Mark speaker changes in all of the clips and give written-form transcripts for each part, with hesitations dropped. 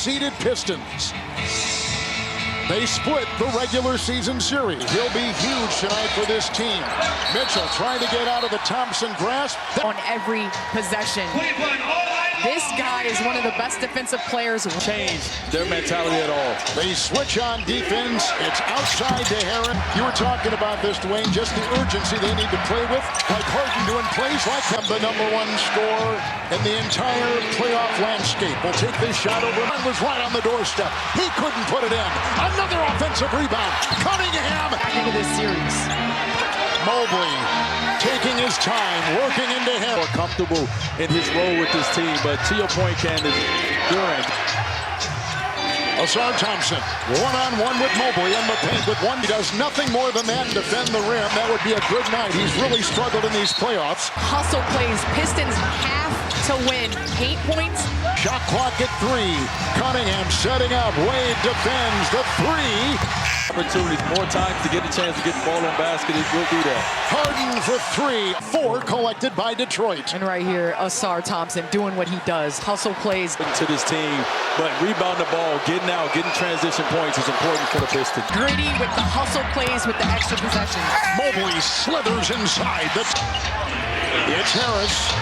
Speaker 1: seeded Pistons. They split the regular season series. He'll be huge tonight for this team. Mitchell trying to get out of the Thompson grasp.
Speaker 2: On every possession. This guy is one of the best defensive players.
Speaker 3: Change their mentality at all.
Speaker 1: They switch on defense. It's outside to Heron. You were talking about this, Dwayne, just the urgency they need to play with. Like Harden doing plays like him, the #1 scorer in the entire playoff landscape. Will take this shot over. And was right on the doorstep. He couldn't put it in. Another offensive rebound. Cunningham.
Speaker 2: Back into this series.
Speaker 1: Mobley taking his time, working into him.
Speaker 3: More comfortable in his role with this team, but to your point, Candace, Durant.
Speaker 1: Asar Thompson, one-on-one with Mobley in the paint with one. He does nothing more than that and defend the rim. That would be a good night. He's really struggled in these playoffs.
Speaker 2: Hustle plays. Pistons have to win. 8 points.
Speaker 1: Shot clock at 3. Cunningham setting up. Wade defends the 3.
Speaker 3: Opportunities, more times to get a chance to get the ball on basket. It will do that.
Speaker 1: Harden for 3. 4 collected by Detroit.
Speaker 2: And right here, Asar Thompson doing what he does. Hustle plays.
Speaker 3: To this team, but rebound the ball, getting out, getting transition points is important for the Pistons.
Speaker 2: Gritty with the hustle plays with the extra possession.
Speaker 1: Mobley slithers inside. It's Harris.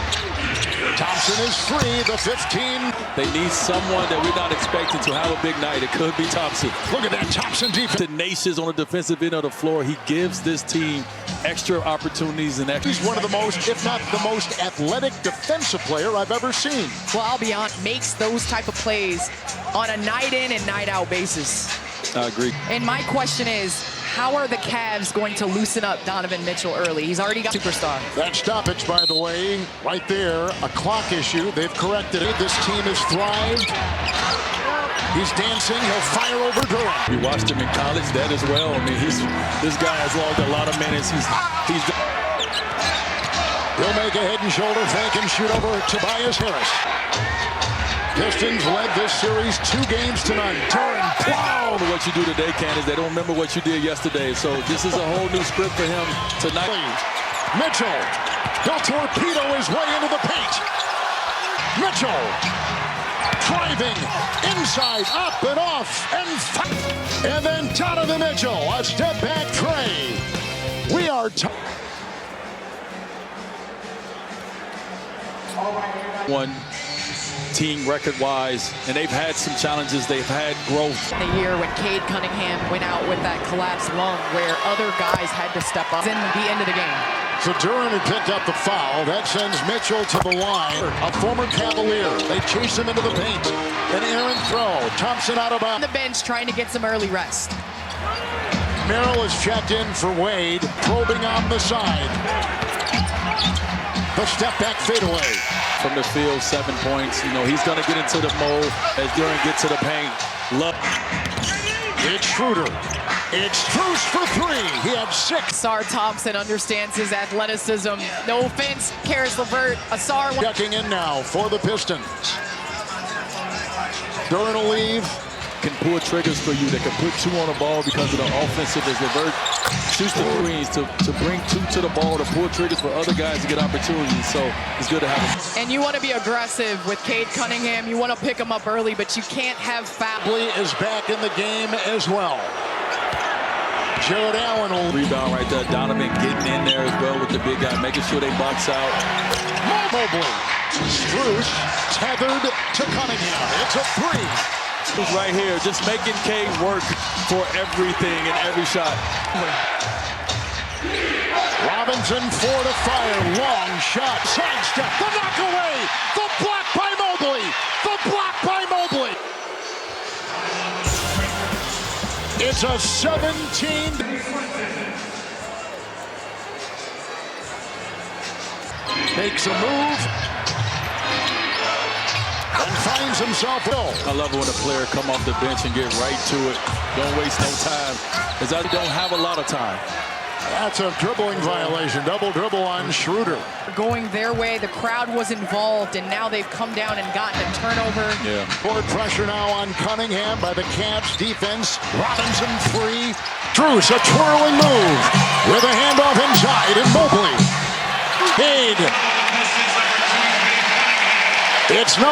Speaker 1: Thompson is free, the 15.
Speaker 3: They need someone that we're not expecting to have a big night. It could be Thompson.
Speaker 1: Look at that Thompson defense.
Speaker 3: Tenacious on the defensive end of the floor. He gives this team extra opportunities and extra.
Speaker 1: He's one of the most, if not the most athletic defensive player I've ever seen.
Speaker 2: Well, I'll be honest, makes those type of plays on a night in and night out basis.
Speaker 3: I agree.
Speaker 2: And my question is, how are the Cavs going to loosen up Donovan Mitchell early? He's already got superstar.
Speaker 1: That stoppage, by the way, right there, a clock issue. They've corrected it. This team has thrived. He's dancing. He'll fire over Durant.
Speaker 3: We watched him in college, that as well. I mean, this guy has logged a lot of minutes.
Speaker 1: He'll make a head and shoulder fake and shoot over Tobias Harris. Pistons led this series 2 games tonight. Durant plowed.
Speaker 3: What you do today, Candace, they don't remember what you did yesterday. So this is a whole new script for him tonight.
Speaker 1: Mitchell, he'll torpedo his way into the paint. Mitchell, driving inside, up and off, and then Donovan Mitchell, a step back tray. We are
Speaker 3: one team record-wise, and they've had some challenges. They've had growth.
Speaker 2: The year when Cade Cunningham went out with that collapsed lung where other guys had to step up in the end of the game.
Speaker 1: So Durant had picked up the foul. That sends Mitchell to the line. A former Cavalier. They chase him into the paint. An errant throw. Thompson out of bounds.
Speaker 2: On the bench trying to get some early rest.
Speaker 1: Merrill is checked in for Wade. Probing on the side. The step back fadeaway.
Speaker 3: From the field, 7 points. You know, he's going to get into the mode as Durant gets to the paint.
Speaker 1: It's Schroeder. It's Truce for 3. He had 6.
Speaker 2: Asar Thompson understands his athleticism. No offense, Karis LeVert. Asar
Speaker 1: checking in now for the Pistons. Durant will leave.
Speaker 3: Can pull triggers for you. They can put 2 on the ball because of the offensive as LeVert shoots the screens to bring 2 to the ball, to pull triggers for other guys to get opportunities. So it's good to have him.
Speaker 2: And you want to be aggressive with Cade Cunningham. You want to pick him up early, but you can't have foul.
Speaker 1: Is back in the game as well. Jared Allen will
Speaker 3: rebound right there. Donovan getting in there as well with the big guy, making sure they box out.
Speaker 1: Mobley. Struce tethered to Cunningham. It's a 3.
Speaker 3: Right here, just making Cade work for everything and every shot.
Speaker 1: Robinson 4 to fire. Long shot. Sidestep. The knock away. The block by Mobley. The block by Mobley. It's a 17. Makes a move. And finds himself ill.
Speaker 3: I love it when a player come off the bench and get right to it. Don't waste no time, because I don't have a lot of time.
Speaker 1: That's a dribbling violation. Double dribble on Schroeder.
Speaker 2: Going their way, the crowd was involved, and now they've come down and gotten a turnover.
Speaker 3: Yeah.
Speaker 1: Forward pressure now on Cunningham by the Cavs defense. Robinson 3. Truce, a twirling move with a handoff inside, and Mobley. Cade. It's #1.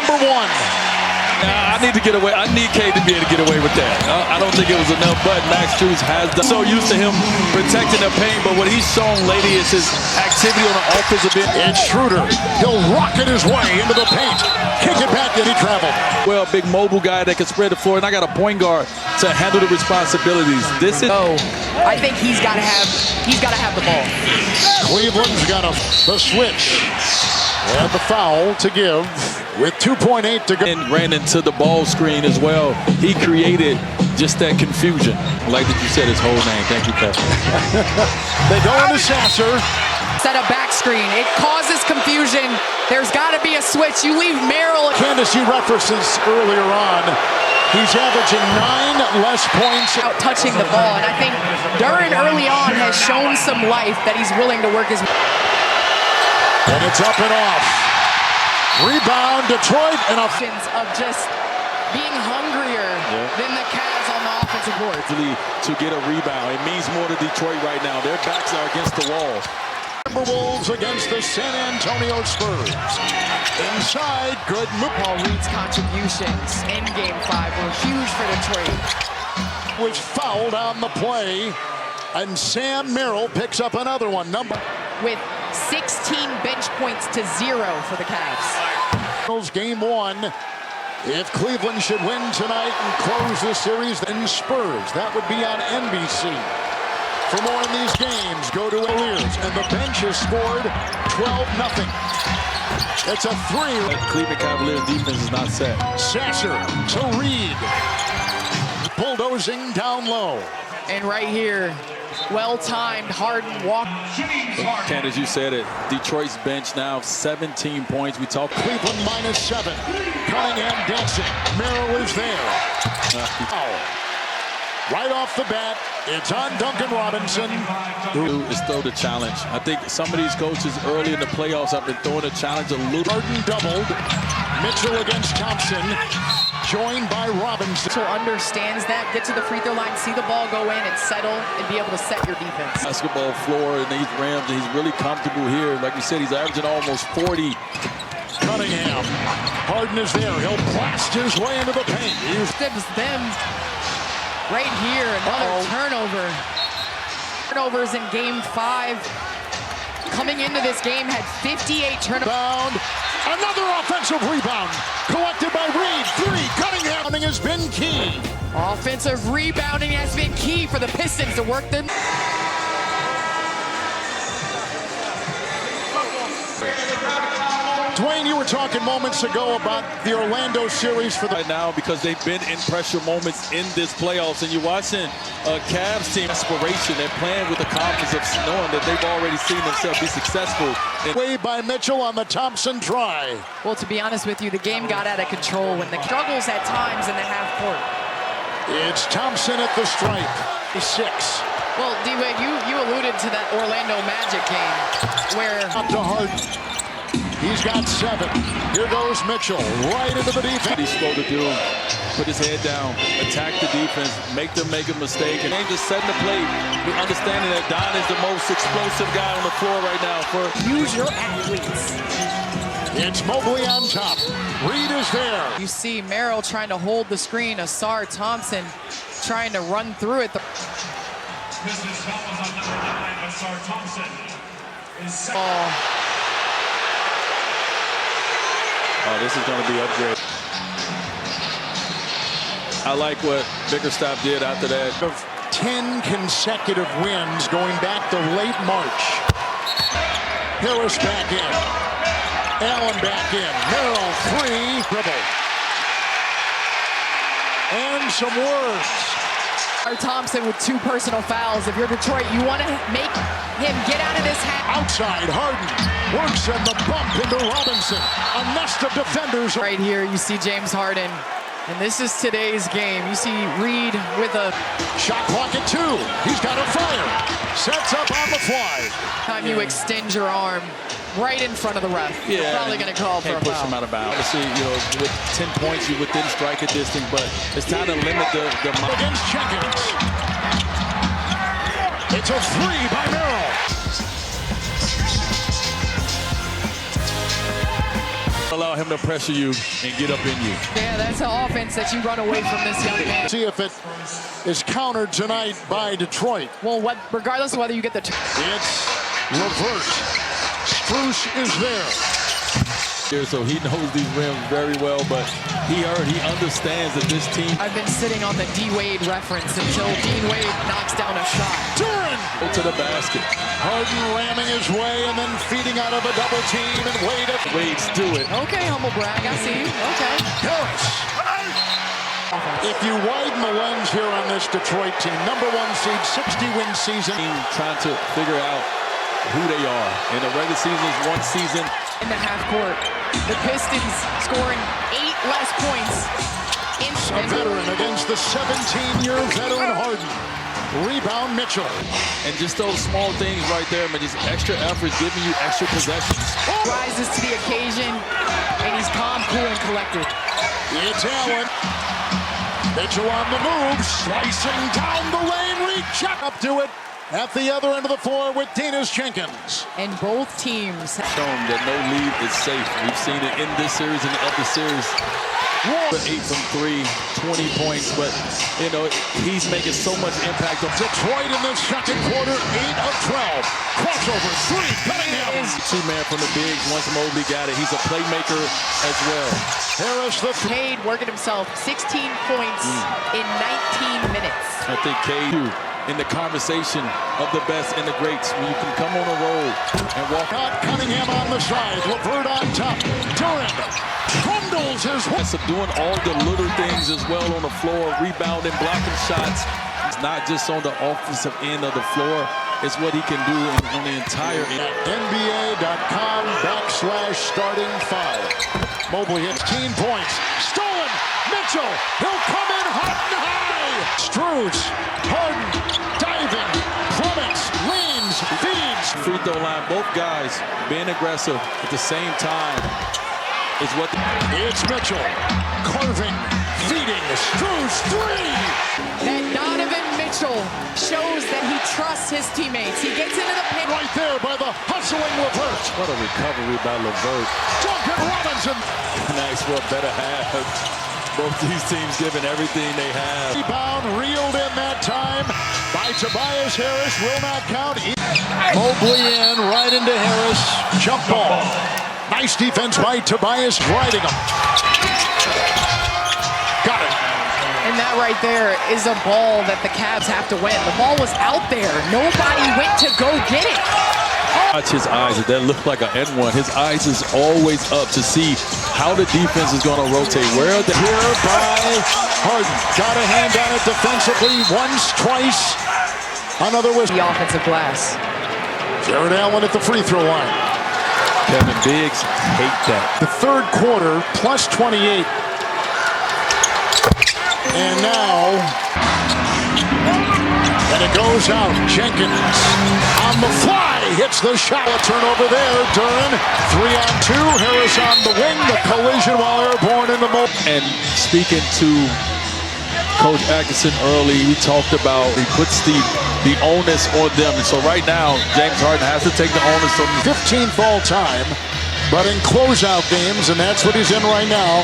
Speaker 3: I need to get away. I need Cade to be able to get away with that. I don't think it was enough, but Max Strus has done. So used to him protecting the paint, but what he's shown lately is his activity on the offensive end.
Speaker 1: It's Schroeder. He'll rocket his way into the paint. Kick it back, and he traveled.
Speaker 3: Well, big mobile guy that can spread the floor, and I got a point guard to handle the responsibilities. This is.
Speaker 2: Oh, I think he's got to have the ball.
Speaker 1: Cleveland's got the switch. And the foul to give with 2.8 to go.
Speaker 3: And ran into the ball screen as well. He created just that confusion. I like that you said his whole name. Thank you, Pat.
Speaker 1: They go into Sasser.
Speaker 2: Set a back screen. It causes confusion. There's got to be a switch. You leave Merrill.
Speaker 1: Candace, you references earlier on. He's averaging 9 less points.
Speaker 2: Out touching the ball. And I think Duren early on has shown some life that he's willing to work his.
Speaker 1: And it's up and off. Rebound, Detroit, and
Speaker 2: options of just being hungrier than the Cavs on the offensive board.
Speaker 3: To get a rebound, it means more to Detroit right now. Their backs are against the wall.
Speaker 1: Timberwolves against the San Antonio Spurs. Inside, good move.
Speaker 2: Paul Reed's contributions in Game 5 were huge for Detroit.
Speaker 1: Was fouled on the play, and Sam Merrill picks up another one.
Speaker 2: With 16 bench points to 0 for the Cavs.
Speaker 1: Game 1. If Cleveland should win tonight and close this series, then Spurs. That would be on NBC. For more in these games, go to Cavaliers, and the bench has scored 12-0. It's a 3.
Speaker 3: Cleveland Cavaliers defense is not set.
Speaker 1: Sasser to Reed. Bulldozing down low.
Speaker 2: And right here, well-timed Harden walk.
Speaker 3: Ken, as you said it, Detroit's bench now 17 points. We talk
Speaker 1: Cleveland -7. Cunningham dancing. Merrill is there. Right off the bat, it's on Duncan Robinson.
Speaker 3: Who is throw the challenge. I think some of these coaches early in the playoffs have been throwing a challenge a little.
Speaker 1: Harden doubled. Mitchell against Thompson. Joined by Robinson.
Speaker 2: Mitchell understands that. Get to the free throw line, see the ball go in, and settle, and be able to set your defense.
Speaker 3: Basketball floor and these rims, and he's really comfortable here. Like you said, he's averaging almost 40.
Speaker 1: Cunningham. Harden is there. He'll blast his way into the paint.
Speaker 2: He's them right here. Another turnover. Turnovers in Game 5. Coming into this game, had 58 turnovers.
Speaker 1: Another offensive rebound. Collected by Reed. 3. Cunningham has been key.
Speaker 2: Offensive rebounding has been key for the Pistons to work them.
Speaker 1: Dwayne, you were talking moments ago about the Orlando series for the
Speaker 3: right now because they've been in pressure moments in this playoffs, and you're watching a Cavs team inspiration. They're playing with the confidence of knowing that they've already seen themselves be successful.
Speaker 1: Way by Mitchell on the Thompson try.
Speaker 2: Well, to be honest with you, the game got out of control when the struggles at times in the half court.
Speaker 1: It's Thompson at the stripe. 6.
Speaker 2: Well, D-Wade, you alluded to that Orlando Magic game where
Speaker 1: up to Harden. He's got 7. Here goes Mitchell right into the defense.
Speaker 3: He's slow to do. Put his head down, attack the defense, make them make a mistake, and they just setting the plate. We're understanding that Don is the most explosive guy on the floor right now.
Speaker 2: Use your athletes.
Speaker 1: It's Mobley on top. Reed is there.
Speaker 2: You see Merrill trying to hold the screen. Asar Thompson trying to run through it.
Speaker 4: Pistons foul on number 9, Asar Thompson.
Speaker 3: Oh, this is going to be upgrade. I like what Bickerstaff did after that.
Speaker 1: Of 10 consecutive wins going back to late March. Harris back in. Allen back in. Merrill 3. Dribble. And some words.
Speaker 2: Thompson with 2 personal fouls. If you're Detroit, you want to make him get out of this half.
Speaker 1: Outside, Harden works in the bump into Robinson. A nest of defenders.
Speaker 2: Right here, you see James Harden. And this is today's game. You see Reed with a
Speaker 1: shot clock at 2. He's got a fire. Sets up on the fly.
Speaker 2: Time you extend your arm right in front of the ref.
Speaker 3: Yeah,
Speaker 2: you're probably going to call for a
Speaker 3: push
Speaker 2: foul.
Speaker 3: him out of bounds. Obviously, you know, with 10 points, you within striking distance, but it's time to limit the
Speaker 1: against Jenkins. It's a 3 by Merrill.
Speaker 3: Allow him to pressure you and get up in you.
Speaker 2: Yeah, that's an offense that you run away from this young man.
Speaker 1: See if it is countered tonight by Detroit.
Speaker 2: Well, regardless of whether you get the...
Speaker 1: It's reversed. Strus is there.
Speaker 3: So he knows these rims very well, but he understands that this team...
Speaker 2: I've been sitting on the D. Wade reference until Dean Wade knocks down a shot.
Speaker 1: Duran!
Speaker 3: Go to the basket.
Speaker 1: Harden ramming his way and then feeding out of a double team and Wade up.
Speaker 3: Wade's do it.
Speaker 2: Okay, humble brag, I see you. Okay.
Speaker 1: Harris. If you widen the lens here on this Detroit team, #1 seed, 60-win season.
Speaker 3: Trying to figure out who they are. In the regular season is one season.
Speaker 2: In the half court, the Pistons scoring 8 less points.
Speaker 1: A veteran against the 17-year veteran Harden. Rebound Mitchell.
Speaker 3: And just those small things right there, man, just extra efforts giving you extra possessions.
Speaker 2: Rises to the occasion, and he's calm, cool, and collected.
Speaker 1: It's Allen. Mitchell on the move, slicing down the lane, reach up to it. At the other end of the floor with Dennis Jenkins.
Speaker 2: And both teams have
Speaker 3: Shown that no lead is safe. We've seen it in this series and the other series. 8 from 3, 20 points, but you know he's making so much impact on
Speaker 1: Detroit in the second quarter, 8 of 12. Crossover, 3, Cunningham.
Speaker 3: Two-man from the bigs. Once Mobley got it, he's a playmaker as well.
Speaker 1: Harris the
Speaker 2: Cade working himself 16 points in 19 minutes.
Speaker 3: I think Cade in the conversation of the best and the greats when you can come on a roll and walk out.
Speaker 1: Cunningham on the side, LeVert on top. Durant crumbles his way.
Speaker 3: So doing all the little things as well on the floor, rebounding, blocking shots. It's not just on the offensive end of the floor, it's what he can do on the entire end.
Speaker 1: NBA.com/starting5. Mobley hits 15 points. Stolen. Mitchell. He'll come in hot and high. Strus. Harden. Diving. Plummets. Leans. Feeds.
Speaker 3: Free throw line, both guys being aggressive at the same time is what...
Speaker 1: It's Mitchell. Carving. Feeding. Strus. 3.
Speaker 2: That Donovan Mitchell shows that he trusts his teammates. He gets into the paint.
Speaker 1: Right there by the hustling LeVert.
Speaker 3: What a recovery by LeVert.
Speaker 1: Duncan Robinson.
Speaker 3: Nice for a better half. Both these teams giving everything they have.
Speaker 1: Rebound reeled in that time by Tobias Harris. Will not count. Mobley in right into Harris. Jump ball. Nice defense by Tobias, riding him. Got it.
Speaker 2: And that right there is a ball that the Cavs have to win. The ball was out there. Nobody went to go get it.
Speaker 3: Watch his eyes. That looked like an N1. His eyes is always up to see how the defense is going to rotate. Where are they?
Speaker 1: Here by Harden. Got a hand on it defensively once, twice. Another was
Speaker 2: the offensive glass.
Speaker 1: Jared Allen at the free throw line.
Speaker 3: Kevin Biggs hate that.
Speaker 1: The third quarter, plus 28. And now, and it goes out. Jenkins on the fly, hits the shot. A turnover there. Duran, 3-on-2. Harris on the wing. The collision while airborne in the moment.
Speaker 3: And speaking to Coach Atkinson early, we talked about he puts the onus on them. And so right now, James Harden has to take the onus on
Speaker 1: 15th all time, but in closeout games, and that's what he's in right now.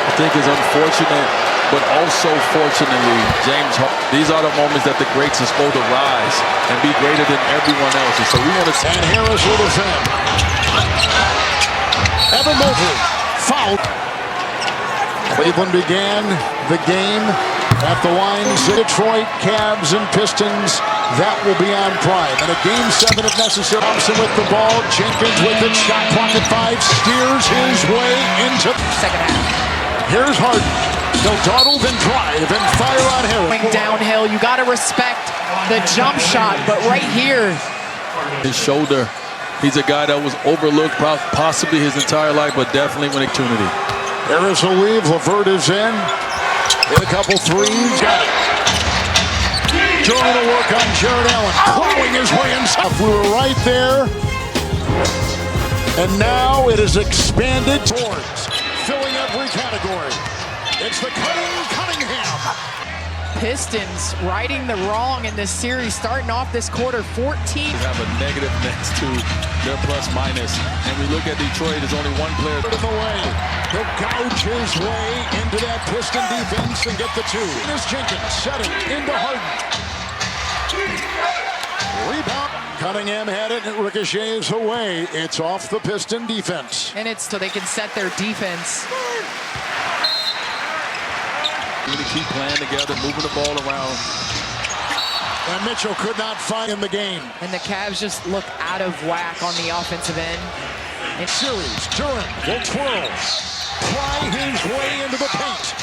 Speaker 3: I think is unfortunate, but also fortunately, James Harden. These are the moments that the greats are supposed to rise and be greater than everyone else. And so we want to.
Speaker 1: And Harris will defend. Evan Mobley fouled. Cleveland began the game at the lines. Detroit, Cavs, and Pistons. That will be on Prime. And a Game 7 if necessary. Thompson with the ball. Jenkins with it. Shot clock at 5. Steers his way into
Speaker 2: Second half.
Speaker 1: Here's Harden. He'll dawdle, then drive, and fire on Harris.
Speaker 2: Going downhill, you got to respect the jump shot, but right here.
Speaker 3: His shoulder. He's a guy that was overlooked possibly his entire life, but definitely when opportunity.
Speaker 1: Harris will leave. LeVert is in. Hit a couple threes. Got it. Duran will work on Jared Allen. Plowing his way inside. We were right there. And now it is expanded towards filling every category. It's the cutting Cunningham.
Speaker 2: Pistons righting the wrong in this series, starting off this quarter 14.
Speaker 3: They have a negative next to their plus minus. And we look at Detroit, there's only one player.
Speaker 1: In the way. He'll gouge his way into that Piston defense and get the two. Here's Jenkins, set it into Harden. Rebound. Cunningham had it, and it ricochets away. It's off the Piston defense.
Speaker 2: And it's so they can set their defense.
Speaker 3: Need to keep playing together, moving the ball around.
Speaker 1: And Mitchell could not find in the game.
Speaker 2: And the Cavs just look out of whack on the offensive end.
Speaker 1: Series, Durant will twirl. Pry his way into the paint.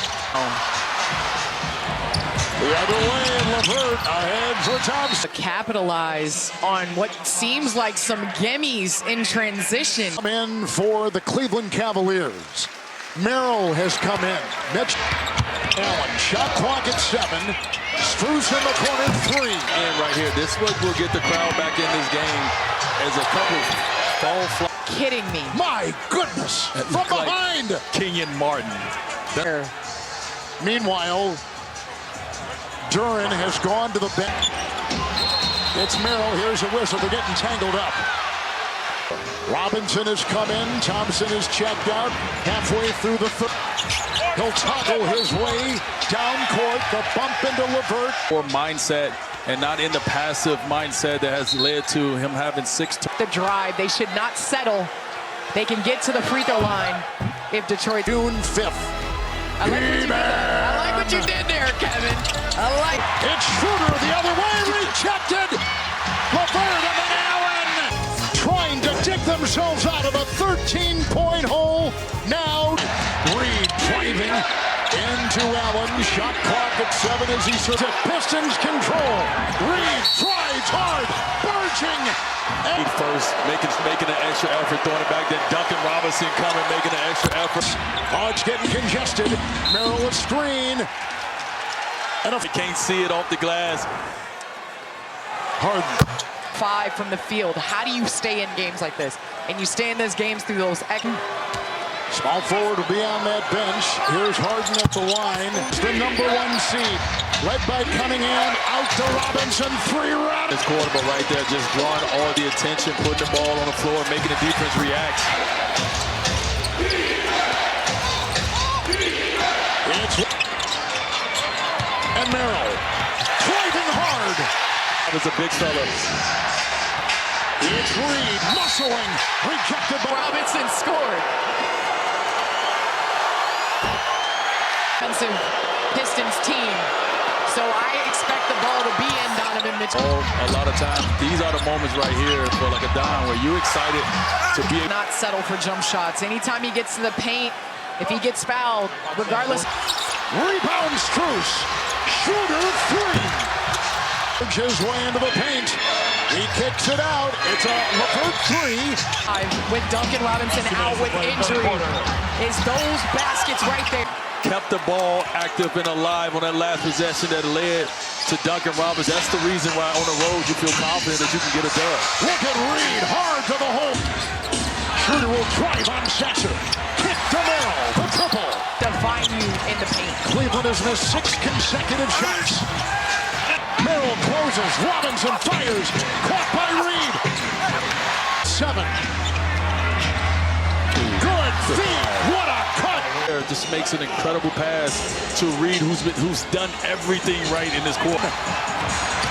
Speaker 1: The other way, LeVert ahead for Thompson.
Speaker 2: Capitalize on what seems like some gimmies in transition.
Speaker 1: Come in for the Cleveland Cavaliers. Merrill has come in. Mitch Allen, shot clock at 7. Strus in the corner, 3.
Speaker 3: And right here, this one will get the crowd back in this game as a couple fall fly.
Speaker 2: Kidding me.
Speaker 1: My goodness, from behind.
Speaker 3: Like Kenyon Martin.
Speaker 1: Meanwhile, Duran has gone to the bench. It's Merrill. Here's a whistle. They're getting tangled up. Robinson has come in. Thompson is checked out halfway through the third. He'll toggle his way down court. The bump into LeVert.
Speaker 3: Or mindset, and not in the passive mindset that has led to him having 6.
Speaker 2: The drive. They should not settle. They can get to the free throw line if Detroit.
Speaker 1: June 5th.
Speaker 2: I like what you did there. I like what you did there, Kevin. I like.
Speaker 1: It's Schroeder the other way, rejected. LeVert and then Allen trying to dig themselves out of a 13-point hole. Now Reed driving into Allen. Shot clock at 7 as he serves it. Pistons control. Reed drives hard, barging.
Speaker 3: First, making an extra effort, throwing it back. Then Duncan Robinson coming, making an extra effort.
Speaker 1: Oh, it's getting congested. Merrill a screen. And if
Speaker 3: you can't see it off the glass.
Speaker 1: Harden.
Speaker 2: 5 from the field. How do you stay in games like this? And you stay in those games through those.
Speaker 1: Small forward will be on that bench. Here's Harden at the line. It's the number 1 seed. Led by Cunningham. Out to Robinson. 3 round.
Speaker 3: This quarterback right there just drawing all the attention, putting the ball on the floor, making the defense react.
Speaker 1: And Merrill. Driving hard.
Speaker 3: That was a big fella.
Speaker 1: It's Reed. Muscling. Rejected by
Speaker 2: Robinson scored. Defensive Pistons team. So I expect the ball to be in Donovan Mitchell.
Speaker 3: A lot of times, these are the moments right here for like a dime where you're excited to be able
Speaker 2: not settle for jump shots. Anytime he gets to the paint, if he gets fouled, regardless.
Speaker 1: Rebound Strus. Shooter 3. His way into the paint. He kicks it out. It's a LeVert 3.
Speaker 2: With Duncan Robinson out with injury. Is those baskets right there.
Speaker 3: kept the ball active and alive on that last possession that led to Duncan Robinson. That's the reason why on the road you feel confident that you can get a dub.
Speaker 1: Look at Reed, hard to the hole. Schroeder will drive on Sasser. Kick to Merrill, the triple.
Speaker 2: Define you in the paint.
Speaker 1: Cleveland has missed 6 consecutive shots. Merrill closes, Robinson fires. Caught by Reed. 7. Good feed, what a cut.
Speaker 3: Just makes an incredible pass to Reed, who's done everything right in this quarter.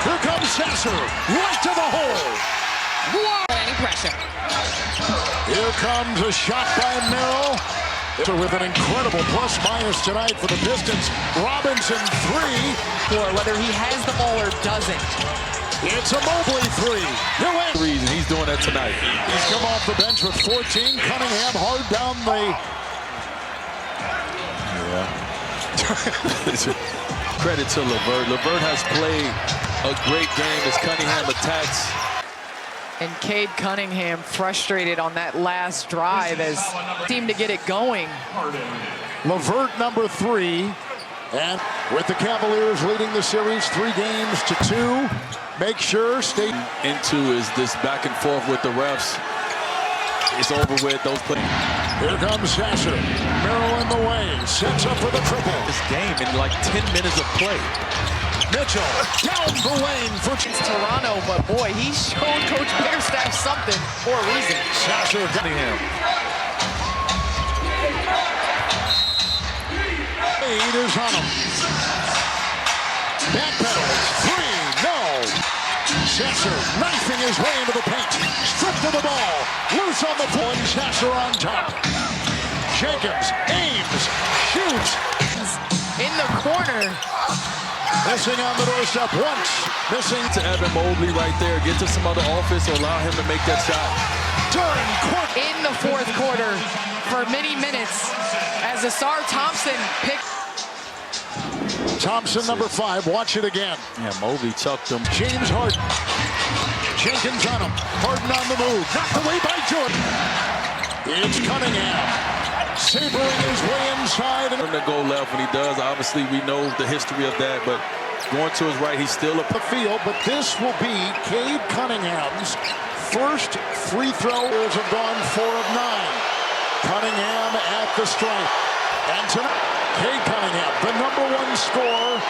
Speaker 1: Here comes Sasser, right to the hole. Wow.
Speaker 2: Any pressure.
Speaker 1: Here comes a shot by Merrill. With an incredible plus-minus tonight for the Pistons. Robinson 3.
Speaker 2: Or whether he has the ball or doesn't.
Speaker 1: It's a Mobley 3. He'll end.
Speaker 3: Reason he's doing that tonight.
Speaker 1: He's come off the bench with 14. Cunningham hard down the...
Speaker 3: Credit to LeVert. LeVert has played a great game as Cunningham attacks.
Speaker 2: And Cade Cunningham frustrated on that last drive as seemed to get it going.
Speaker 1: LeVert number 3. And with the Cavaliers leading the series 3 games to 2. Make sure stay
Speaker 3: into is this back and forth with the refs. It's over with. Those plays.
Speaker 1: Here comes Sasser. Merrill in the way. Sets up for the triple.
Speaker 3: This game in like 10 minutes of play.
Speaker 1: Mitchell down the lane for
Speaker 2: Toronto, but boy, he showed Coach Bickerstaff something for a reason.
Speaker 1: Sasser Cunningham. Lead is on him. Backpedals. Three. No. Sasser knifing his way into the paint. Stripped of the ball. Loose on the floor. Sasser on top. Jenkins aims. Shoots.
Speaker 2: In the corner.
Speaker 1: Missing on the doorstep once. Missing
Speaker 3: To Evan Mobley right there. Get to some other offense or allow him to make that shot.
Speaker 1: during court.
Speaker 2: In the fourth quarter for many minutes as Asar Thompson picked.
Speaker 1: Thompson, number 5. Watch it again.
Speaker 3: Yeah, Mobley chucked him.
Speaker 1: James Harden. Jenkins on him. Harden on the move. Knocked away by Jordan. It's Cunningham. Sabering his way inside.
Speaker 3: Him to go left when he does. Obviously, we know the history of that, but going to his right, he's still up
Speaker 1: The field, but this will be Cade Cunningham's first free throw. Have gone 4 of 9. Cunningham at the stripe. And tonight, Cade Cunningham, the #1 scorer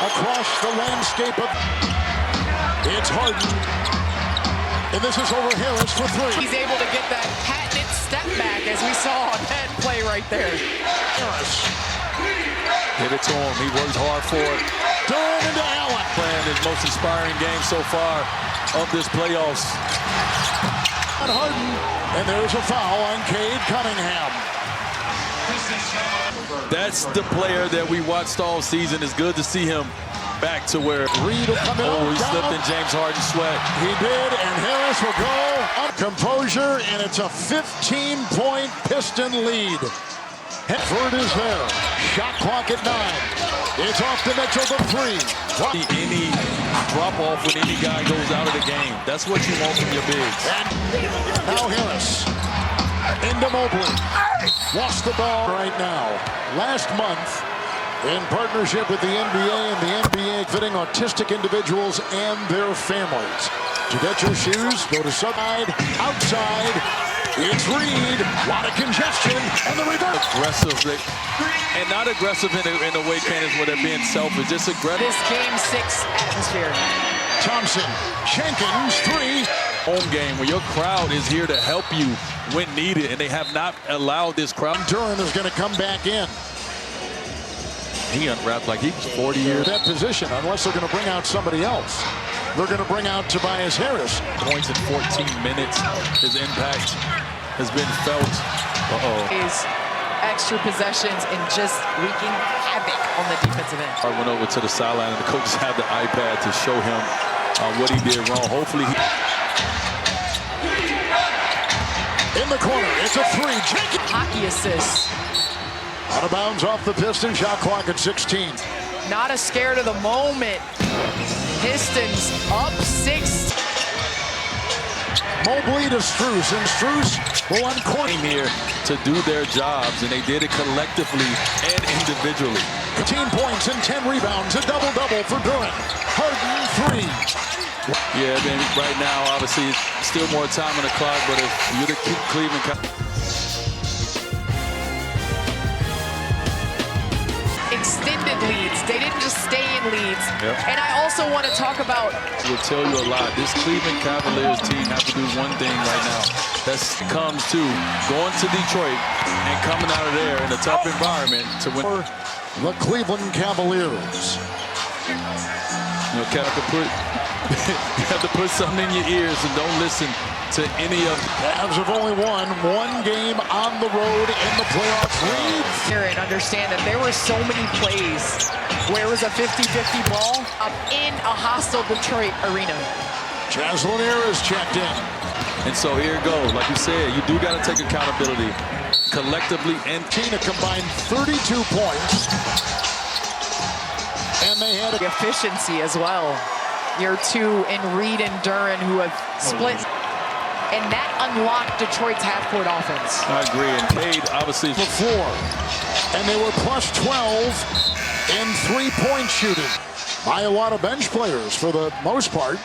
Speaker 1: across the landscape of. It's Harden. And this is over Harris for 3.
Speaker 2: He's able to get that patented step back as we saw on that play right there.
Speaker 1: Harris.
Speaker 3: Give it to him. He works hard for it.
Speaker 1: Durham into Allen.
Speaker 3: Playing his most inspiring game so far of this playoffs.
Speaker 1: On Harden. And there's a foul on Cade Cunningham.
Speaker 3: That's the player that we watched all season. It's good to see him back to where.
Speaker 1: Reed will come in.
Speaker 3: Oh, he
Speaker 1: down.
Speaker 3: slipped in James Harden's sweat.
Speaker 1: He did, and Harris will go on composure, and it's a 15-point Piston lead. Hedford is there. Shot clock at 9. It's off to Mitchell, the 3.
Speaker 3: Any drop off when any guy goes out of the game. That's what you want from your bigs.
Speaker 1: And now Harris. Into Mobley. Lost the ball right now. Last month, in partnership with the NBA and the NBA fitting autistic individuals and their families. To get your shoes, go to side, outside. It's Reed. A lot of congestion. And the reverse.
Speaker 3: Aggressive. And not aggressive in a way, Candace, where they're being selfish. Just aggressive.
Speaker 2: This game 6 atmosphere.
Speaker 1: Thompson. Jenkins, 3.
Speaker 3: Home game where your crowd is here to help you when needed, and they have not allowed this crowd.
Speaker 1: Durham is going to come back in.
Speaker 3: He unwrapped like he's 40 years.
Speaker 1: That position, unless they're going to bring out somebody else. They're going to bring out Tobias Harris.
Speaker 3: Points in 14 minutes. His impact has been felt.
Speaker 2: Is extra possessions and just wreaking havoc on the defensive end.
Speaker 3: I went over to the sideline, and the coaches have the iPad to show him what he did wrong. Hopefully he...
Speaker 1: In the corner, it's a 3. Jenkins.
Speaker 2: Hockey assists.
Speaker 1: Out of bounds off the Pistons. Shot clock at 16.
Speaker 2: Not a scared of the moment. Pistons up 6.
Speaker 1: Mobley to Strus, and Strus will uncork.
Speaker 3: Came here to do their jobs, and they did it collectively and individually.
Speaker 1: 15 points and 10 rebounds. A double-double for Durant. Harden, 3.
Speaker 3: Yeah, I mean, right now, obviously, still more time on the clock, but if you're the Cleveland...
Speaker 2: Extended leads. They didn't just stay in leads.
Speaker 3: Yep.
Speaker 2: And I also want to talk about...
Speaker 3: Will tell you a lot. This Cleveland Cavaliers team has to do one thing right now. That comes to going to Detroit and coming out of there in a tough environment to win.
Speaker 1: For the Cleveland Cavaliers.
Speaker 3: You know, you have to put something in your ears and don't listen to any of them.
Speaker 1: Cavs have only won 1 game on the road in the playoffs. Reed.
Speaker 2: And understand that there were so many plays where it was a 50-50 ball up in a hostile Detroit arena.
Speaker 1: Jazz Lanier is checked in.
Speaker 3: And so here it goes. Like you said, you do got to take accountability collectively. And
Speaker 1: Tina combined 32 points. And they had
Speaker 2: The efficiency as well. Your 2 in Reed and Duran who have split. And that unlocked Detroit's half-court offense.
Speaker 3: I agree. And Cade, obviously,
Speaker 1: the floor. And they were plus 12 in 3-point shooting by a lot of bench players for the most part.